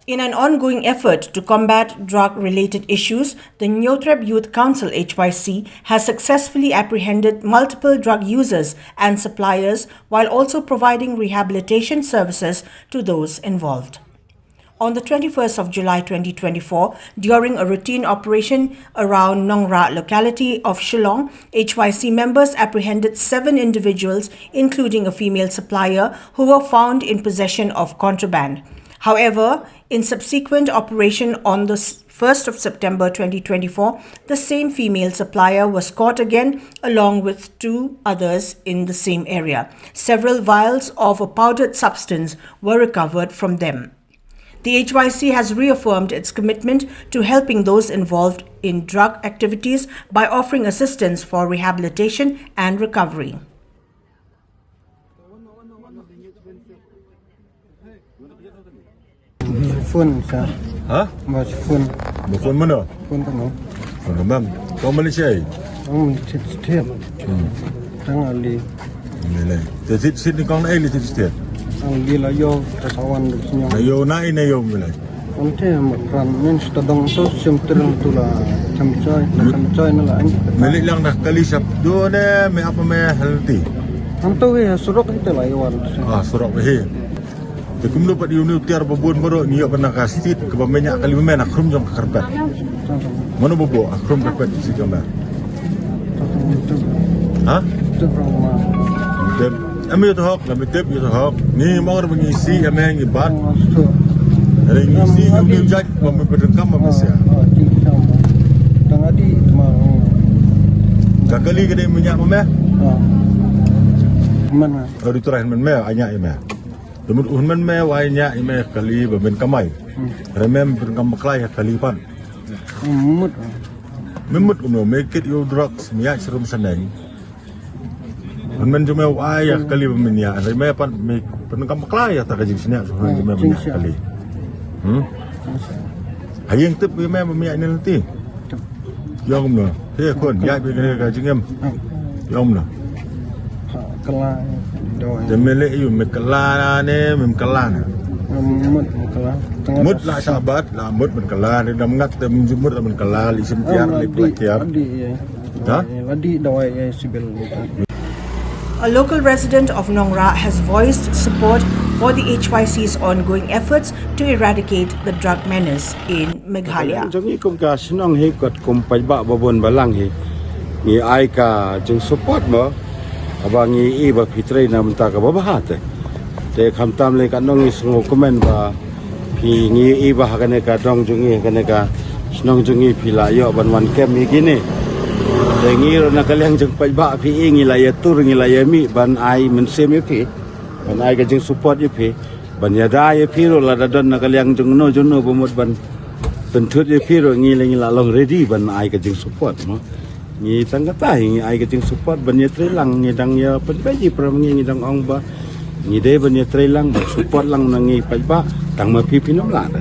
In an ongoing effort to combat drug-related issues, the Hynniewtrep Youth Council (HYC) has successfully apprehended multiple drug users and suppliers while also providing rehabilitation services to those involved. On the 21st of July 2024, during a routine operation around Nongrah locality of Shillong, HYC members apprehended 7 individuals, including a female supplier, who were found in possession of contraband. However, in subsequent operation on the 1st of September 2024, the same female supplier was caught again along with 2 others in the same area. Several vials of a powdered substance were recovered from them. The HYC has reaffirmed its commitment to helping those involved in drug activities by offering assistance for rehabilitation and recovery. Phone sir. Hah? Mas phone. Phone mana? Phone kamu. Phone mam. Kau Malaysia? Kamu setiap. Tang ali. Ni. Jadi sini kau nak ali setiap. Ali lah yo kasawan di sini. Nayo na ni. Ante makran men stadong so semterang tula camcoy na lang. Milik lang nak kali sab. Do ne me apa me halti. Anto we surok kita lah yawan. Surok he. Kum dapat diuniutiar babon baru ni apa nak kasih ke banyak kali main akrum jom karpet. Mana bobo akrum karpet si gambar. Ha? Tep. Ame tu hok, ame tep tu hok. Ni mau orang mengisi ame ngibat. Ada ngisi ame jaj, ame berdengkam ame sia. Tang adi mau. Kakali kedai minyak ame. Mana? Ada terakhir me anyak ame. Demut uhman me wainya ime kali baben kamai. Remem berngam beklai kali pan. Memut uno make it your drugs miak serum seneng. Uhman cuma wai kali baben ya. Remem pan me berngam beklai tak kaji sini soalnya cuma banyak kali. Hayang tip me miak ni nanti. Yom no. Hei kon ya begini kaji ngem. Yom no. Kelah. Jemele you mekala ne memkala. Mut lah sahabat, lah mut menkala ni dah mengat menjumur dah menkala isim tiar li pelakiar. Adi dawai sibil. A local resident of Nongrah has voiced support for the HYC's ongoing efforts to eradicate the drug menace in Meghalaya. Jangan ikut ke senang hikut kumpai bak babon balang he. Ni ai ka jeng support mo. Abang i ba fitre na menta ka babahat te khamtam le ka nong isngo komen ba phi ngi i ba hakane ka dong jungi hakane ka snong jungi phila yo ban wan kem mi gini te ngi ro na kalyang jeng pai ba phi ngi la ya tur ngi la ya mi ban ai men sem ye phi ban ai ka jeng support ye phi ban ya da ye phi ro la da don na kalyang jeng no jono bomot ban penthut ye phi ro ngi la long ready ban ai ka jeng support no ni tangkata ngi ai keting support ban ye trelang ni dang ya penbaji pram ngi dang ong ba ni de ban ye trelang ba support lang nangi pa ba tang ma pi pinom la da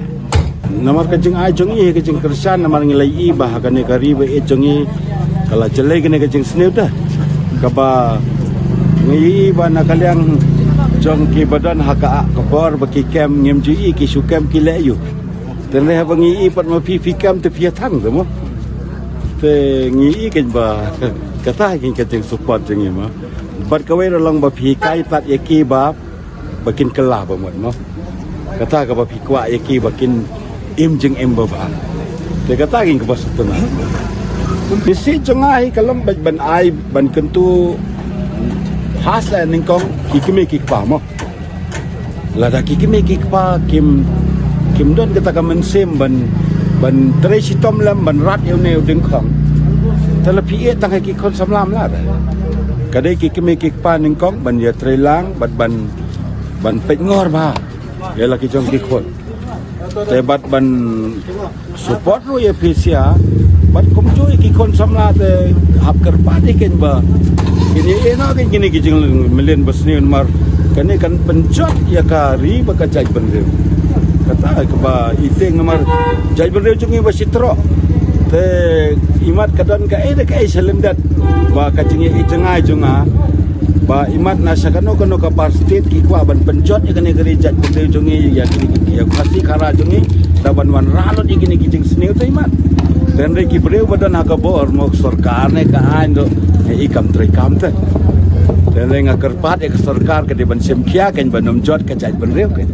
namar ka jing ai jong ye ke jing kersan namar ngi lai i ba ka ne kari ba e jong i kala jelai ke ne ke jing sneu da ka ba ngi i ba na kalyang jong ki badan haka ka bor ba ki kem ngem ji i ki su kem ki le yu ten le ba ngi i pat ma pi kem te pi thang da mo te ngi ken ba kata ken keting support jengi ma bat kawai long ba phi kai tat ye ki ba bakin kala ba mo kata ka ba phi kwa ye ki bakin im jeng em ba te kata ken ka ba sutuna bisi jongai kalom ban ai ban kentu has la ning kong ki me ki pa mo la da ki me ki pa kim don kata ka men sem ban tracy tom lam ban rat eu neu ding khong telepi e tang ki kon samlam la kadai ki me ki pa ning kong ban ya trelang ban pek ngor ba ya la ki jong ki khon te bat ban support ro ye pisia bat kom joy ki kon samla te hap kar pa de ken ba ini ena ken kini ki jing melen basni mar kane kan pencot ya kari ba ka jaj ban kata ke ba iteng nomor jai berdeu cungi ba sitro te imat kadan ka e de ka selendat ba ka cingi i cengai junga ba imat nasa kano kapar state ki kwa ban penjot ikani gereja putri jongi ya kini ya khasi khara jongi daban wan ralot ikini kijing sini tu imat dan reki breu badan haga bor mok sarkar ne ka ando ikam trekam te dan renga kerpat ek sarkar ke deban semkia kan banom jot ka jaj ban reu ke